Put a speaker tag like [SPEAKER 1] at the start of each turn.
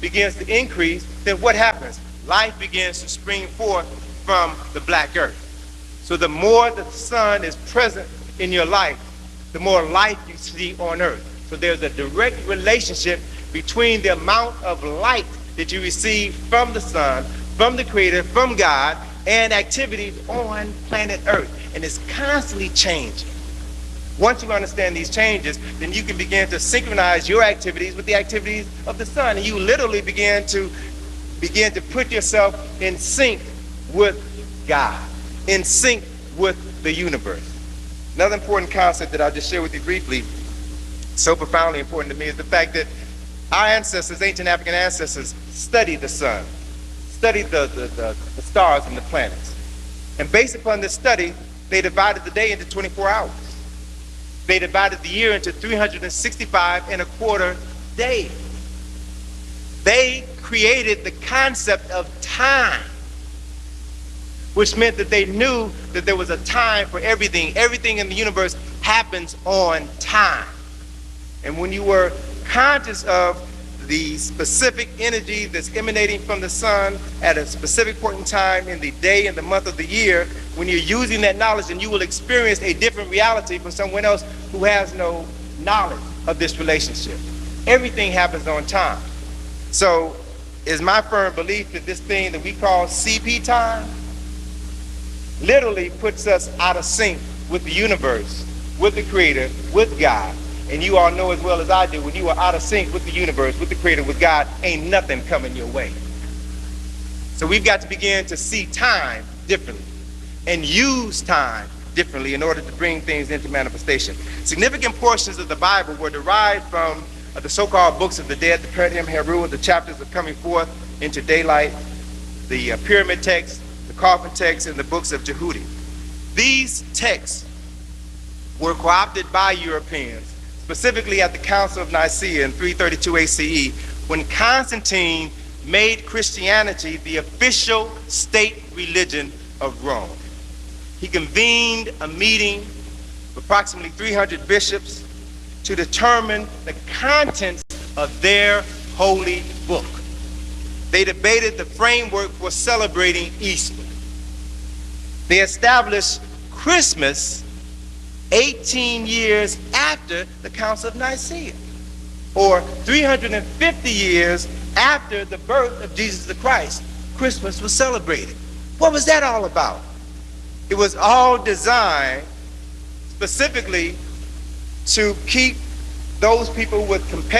[SPEAKER 1] begins to increase, then what happens? Life begins to spring forth from the black earth. So the more the sun is present in your life, the more life you see on earth. So there's a direct relationship between the amount of light that you receive from the sun, from the Creator, from God, and activities on planet Earth. And it's constantly changing. Once you understand these changes, then you can begin to synchronize your activities with the activities of the sun. And you literally begin to put yourself in sync with God, in sync with the universe. Another important concept that I'll just share with you briefly, so profoundly important to me, is the fact that our ancestors, ancient African ancestors, studied the sun, studied the stars and the planets. And based upon this study, they divided the day into 24 hours. They divided the year into 365 and a quarter days. They created the concept of time, which meant that they knew that there was a time for everything. Everything in the universe happens on time. And when you were conscious of the specific energy that's emanating from the sun at a specific point in time in the day and the month of the year, when you're using that knowledge, then you will experience a different reality from someone else who has no knowledge of this relationship. Everything happens on time. So it's my firm belief that this thing that we call CP time literally puts us out of sync with the universe, with the Creator, with God. And you all know as well as I do, when you are out of sync with the universe, with the Creator, with God, ain't nothing coming your way. So we've got to begin to see time differently and use time differently in order to bring things into manifestation. Significant portions of the Bible were derived from the so-called books of the dead, the Peridim Heru, the chapters of coming forth into daylight, the pyramid text, the coffin text, and the books of Jehudi. These texts were co-opted by Europeans, specifically at the Council of Nicaea in 332 ACE, when Constantine made Christianity the official state religion of Rome. He convened a meeting of approximately 300 bishops to determine the contents of their holy book. They debated the framework for celebrating Easter. They established Christmas 18 years after the Council of Nicaea, or 350 years after the birth of Jesus the Christ. Christmas was celebrated. What was that all about? It was all designed specifically to keep those people with competitive